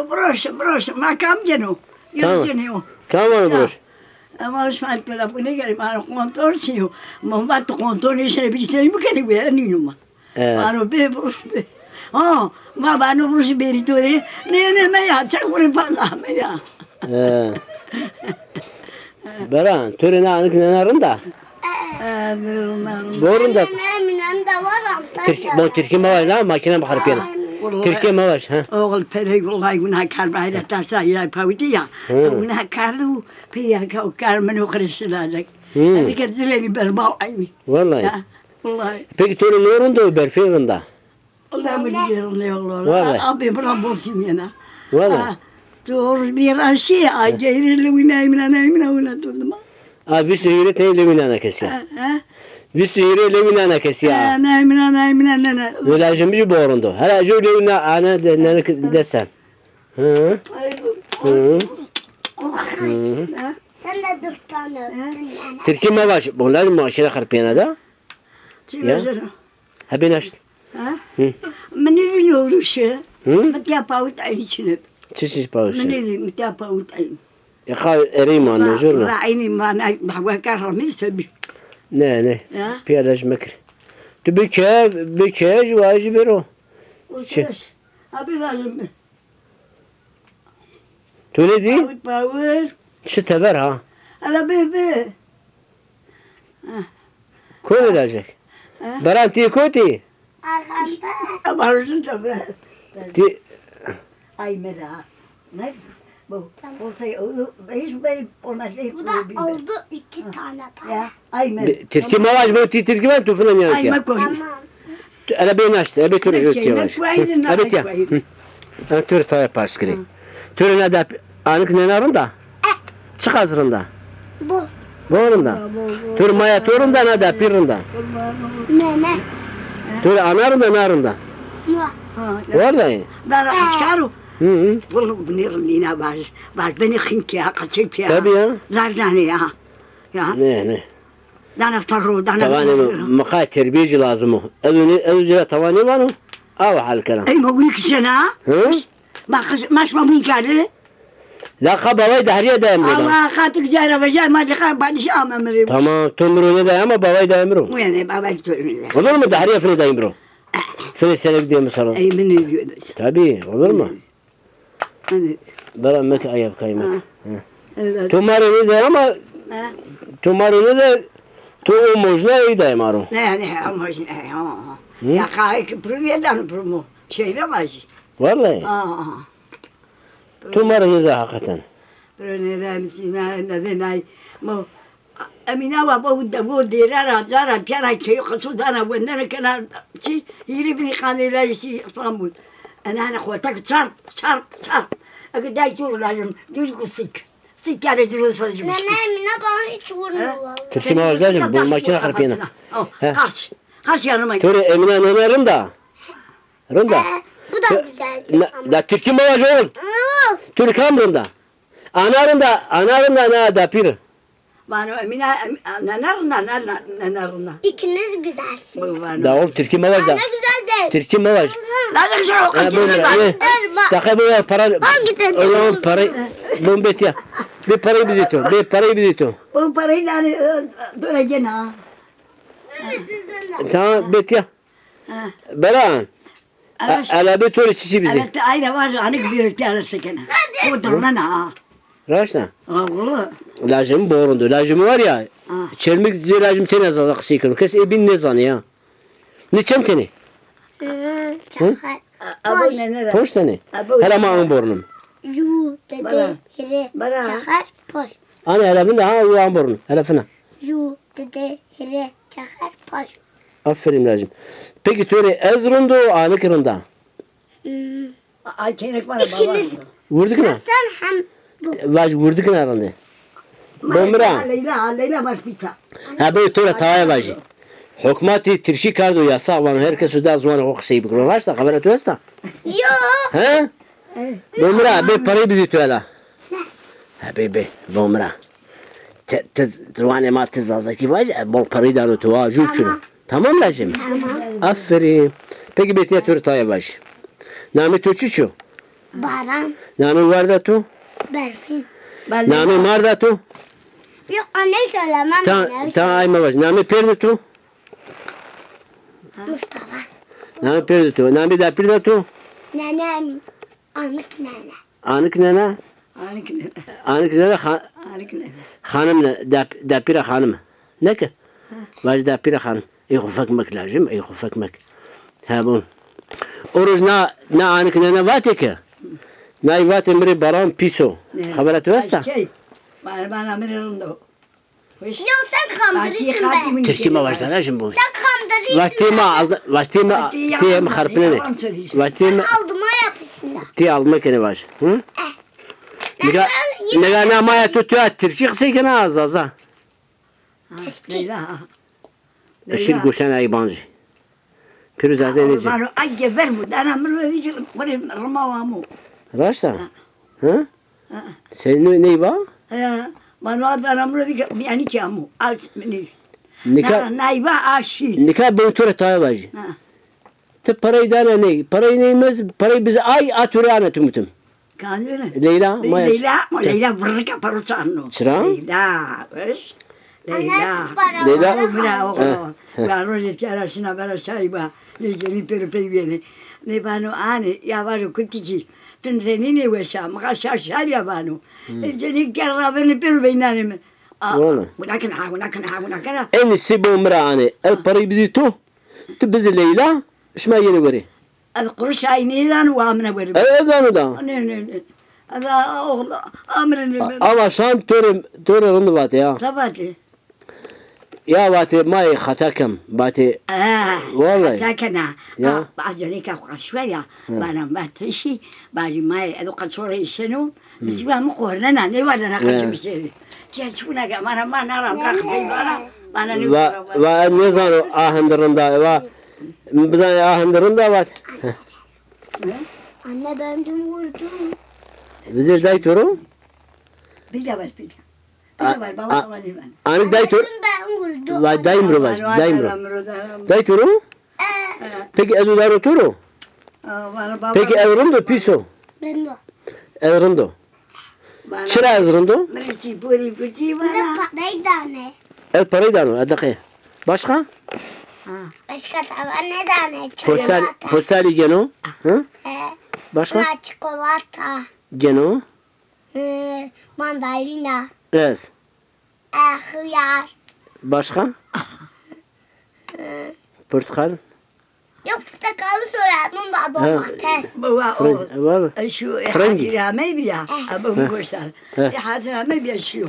Broş, makam geno. Tamam. Yürüyünüyor. Tamam broş. Ama Osman telefonu gelip bana kontrol siyo. Mumbat kontrol işine bir şey mi kene bir anıyım. Bana be broş be. Ma bana broş beri tore. Ne me ya çakuru bana me ya. Baran, törene anık nenarında. Borunda. Türkiye var lan makine bakar piyana. Türkiye var ha. Oğul pere vallahi günah kar bayrak taşla ya paviti ya. Günah karlu piya ka karmen o kırışılacak. Hadi kedileni berba aynı. Vallahi. Vallahi. Peki törene orunda berfirinde. Vallahi biliyorum ne olur. Vallahi. Abi bırak bolsun yana. Vallahi. Doğru bir aşı acayirli winayimina tutma. Bir sürü teyle minana kesiyor. Bir sürü leminana kesiyor. Nayimina. Völajım bir borundu. Hala jölevina ana ne desem. Hı. Sen de 4 tane öptün. Türkiye mi var? Bunlar maaşına harpiyana da. Ha ben açtım. Mene yolu şey. Hı? Mete paut ay içine. Çiçiş pauşı. Mete paut ay. Ya kav ereyim anne jurna. Ra'ini mana bahwa karami sebi. Ne. Piyadaş mekr. Tu bükej vajı bero. Abi lazım. Tu ne di? Paut. Şu teber ha. Ala bebe. Koy verecek. Baran ti koti. Arkanda. Varısın tabi. Ti Ay mera. Ne? Bu. Oldu. Hiç ben ona şey Bu da oldu 2 tane para. ya. Ay mera. Türkiye mi var? Bu ti Türkiye var tufuna ne Ay ya? ma koy. Tamam. Ana ben açtı. Ebe tür Evet, jöt yavaş. koyun, Evet ya. koyun. Ana tür taya paskri. Türüne de anık ne narında? Çık hazırında. Bu. Borunda. Tür maya torunda ne da pirunda. Ne? Tür anarında narında. Vallahi. Ben açkarım. Hı. Bunu nirlina baş beni xinki kaçık ya. Tabii ya. Zarzani ya. Ya. Ne. Dana tarru dana. Tavani maka terbiyeci lazım o. Evde tavani var mı? Ava hal kelam. Ay ma büyük sana. Hı? Maş ma büyük adı. La kabavay dahriye da emri. Ama katık cara ve ma dika badişi amamırım. Tamam tumrunu da ama babay da emri. Bu yani baba söylüyor. Olur mu dahriye fili da emri? Şöyle sene gideyim mesela. Ay beni diyor. Tabii olur mu? Hadi. Bana mek ayıp kaymak. Evet. Tumarını da ama tumarını da tu mojna iyi da emri. Ne ama ya kayık pürüyeden pürmü. Şeyle var. Vallahi. Tumarını da hakikaten. Mo Amina wa bu dirara zara kara ki khusudana wa nana kana ci yiri bini khanila ci İstanbul. Ana khotak çarp. Akıday tur lazım. Düz kusik. Sik kare düz sadece. Nene Emine bana hiç vurmuyor vallahi. Türkiye mi var? Bu makine harpiyana. Karşı yanıma. Töre Emine nanarım da. Rında. Bu da güzel. Da Türkiye mi var oğlum? Türk hamrında. Anarında ne da pir. Bana Emine nanarında. İkiniz güzelsiniz. Da oğlum Türkiye mi var da? Ne güzel de. Türkiye mi var? Lazım şu Dakika bu para. Oğlum para. Bombet ya. Bir parayı bizitiyor. Bu parayı da böyle ha. Tamam bet ya. Baran. Ala bir töre çişi bizi. Evet ayda var hani bir tanesi gene. O durma ha. Raşna. Oğlum. Lacım borundu. Lacım var ya. Çelmek diyor lacım tene zalak sikir. Kes ebin ne zanı ya. Ne çem tene? Çakar. Abo ne? Poş tane. Hele mağın borunum. Yu dede hire çakar poş. Ana hele bunda ha uyan borunum. Hele fena. Yu dede hire çakar poş. Aferin lacım. Peki töre ezrundu anıkırında. Ay çeyrek bana baba. Vurduk ne? Sen hem bu. Lacı vurduk ne herhalde? Bomra. Leyla baş pizza. Ha böyle töre tavaya bacı. Hükümeti Türkiye kardo yasak var. Herkes öde azman hukuk sayı bıkırın. Haçta haber etmez de. Yok. He? Bomra be parayı bizitiyor hala. Ha be bomra. Tırvane ma tezazaki var. Bol parayı da anlatıyor. Tamam lacım. Tamam. Aferin. Peki betiye töre tavaya bacı. Nami Türkçü. Baran. Nami var da tu? Berfin. Nami var da tu? Yok anne söylemem. Ta ayma baş. Nami perdi tu? Mustafa. Nami perdi tu. Nami da perdi tu? Nenem. Anık nene. Anık nene? Anık nene. Anık nene Anık nene. hanım da pira hanım. Ne ki? Var da pira hanım. يخفك لازم يخفك هابون أورج نا عنك نا واتك نا وات مري برام بيسو خبرت واستا بana mırıldı. Yok da kandırırsın be. تركي ما واجد لازم بون Da kandırırsın. واتيما تيم خربني واتيما Aldıma yapıyorsun da. تي almak ne var? Hı? Ne ma ya tutuyor Türkçe kısayken az. Leyla. Işır guşan aybancı. Pürüzade nece? Bana ay geber bu. Dana mırıldı. Böyle rımawamu. Raşta? Hı? Senin ne var? Bana dana mırıldı. Yani ki amu. Alt mini. Nikah Nayva aşi. nikah bentura tayvacı. Te parayı dana ne? Parayı neymez? Parayı bize ay atürane tümütüm. Kanı Leyla? Leyla vırka parusanno. Çıra? Leyla. Öş. Leyla. Leyla. Bravo. Ben roje tiarasına bara sayba. Yezeni perpeyvene. Ne banu ani ya varu kutici. Tun renini wesa. Maka şaşar ya banu. Yezeni kerraveni perbeynanime. Valla. Bunakana. En sibu mraani. El parayı bizi tu. Tu bizi Leyla. İşma yeni veri. القرش عينيدان وامنا ورب. Evet onu da. Ne. هذا أغلى أمرني. Ama şan törüm vatı ya. Tabii. Ya vatı may hatakem vatı. Vallahi. Hatakana. Ya. بعدني كأخذ شوية. بنا ما ترشي. بعد ما أدوق صورة يسنو. بس ما مقهرنا نيوانا نخش بسير. تيجونا كمان ما نرى مكخ بيبارا. بنا نيوانا. Ve ne zaman ahındırında ve bizden ahındırında vat. Anne ben dün vurdum. Bizi day turu. Bir de var. Baba var ben. Ani day turu. Ben vurdum. Vay daimro var. Daimro. Day turu. Peki edular turu. Peki evrundo piso. Ben de. Evrundo. Çıra evrundo. Mırıcı buri Bu da bana. parayı da ne? El parayı da mı? Adakı. Başka? Başka da ne da ne? Postali geno. Hı? Başka? Çikolata. Geno. Mandalina. Evet. Hıyar. Başka? Portakal. Yok portakalı söyledim baba domates. Baba o. Var. Şu Frangi. حاجة بيا أبو مقصر حاجة ما بيا شو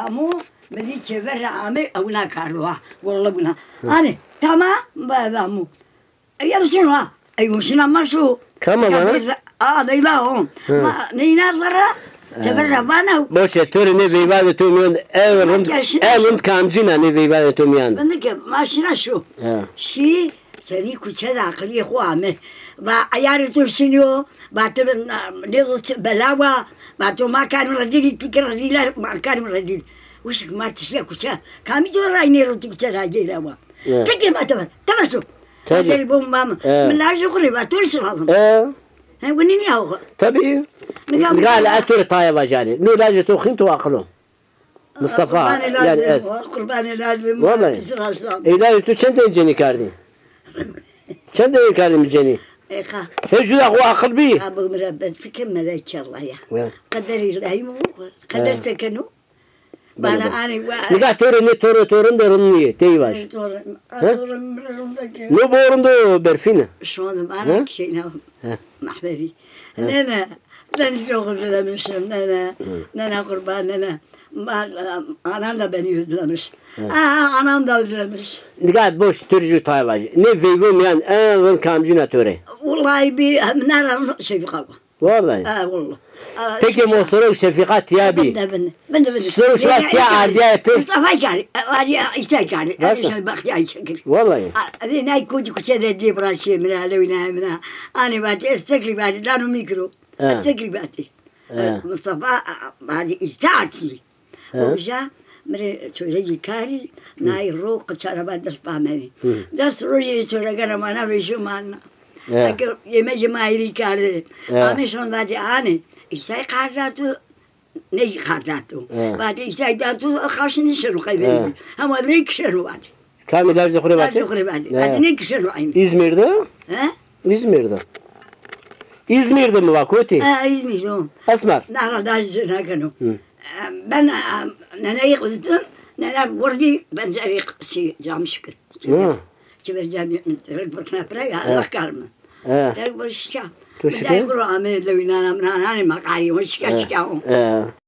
أمو بدي تبرع عمي أو ناكلوها والله بنا أنا تمام بابامو يلا شنو أي مشينا ما شو Kama bana. ليلا هم ما نينا ضرا تبرع بنا Boş ya töre ne veyvade tümüyon evrim kamcina ne veyvade tümüyon. بنك ماشينا شو شي سري كوتشا عقلي خوامه با عياري ترسينيو با نيزو بلاوا با تو ما كانوا رديلي تكر رديلا ما كانوا رديل وش ما تشلا كوتشا كامي جورا ينيرو تكتشا راجيلا وا تكي ما تمسو تجي بوم ماما من لا شكري با ترسل هذا ونيني هاو tabii. قال أتور طاية وجاني نو لاجة توخين تواقلو مصطفى يعني أس قرباني لازم والله إيه تو چند جني كاردي چند كاردي جني إيقا هجو أخو آخر بي أبو مربد فكر ملاك الله يا قدر الله يمو قدر تكنو بنا أنا نقا تورن درني تيواش نو بورن دو برفينة شلون أنا كشينا محضري أنا شغل لمشم أنا قربان أنا da beni özlemiş. Anam da özlemiş. نقا boş türcü tayvaş ne veyvum yani en kamcina töre Vallahi bir nereden şey kaldı. Vallahi Vallahi. Peki muhtarı şefikat ya bi Ben de. Soru şefikat ya ardiya yapı Mustafa geldi. İşte geldi. Şöyle bak ya şekil. Vallahi Ne kucu kuçede diye bırakıyor mina levina mina. Ani bati istekli bati lanu mikro. İstekli bati. Mustafa bati istaati. Oja mere söyledi kari nay ro kaçara badas pameni. Das roje söyle gara mana vişu mana. Yeme yemeği kârı. Evet. Ama son vadi anı. İşte kârzatı ne kârzatı. Evet. Vadi işte dağıtı karşını şunu Evet. kaybediyor. Ama ne kişi vadi. Kamil Ajda Kurebatı? Vadi vadi ne kişi vadi. İzmir'de? Ha? İzmir'de. İzmir'de mi vakuti? Ha İzmir o. Asmar. Nerede jina kanu. Hı. Ben neneyi kızdım. Nene vurdu benzeri şey camış kız. Hı. Kiber camiyetin terk bakına prega Allah karmı. Evet. Terk barışka. Teşekkür Bedai Kur'an'ı lewina namna nani makari hoşka Evet. şika. Evet.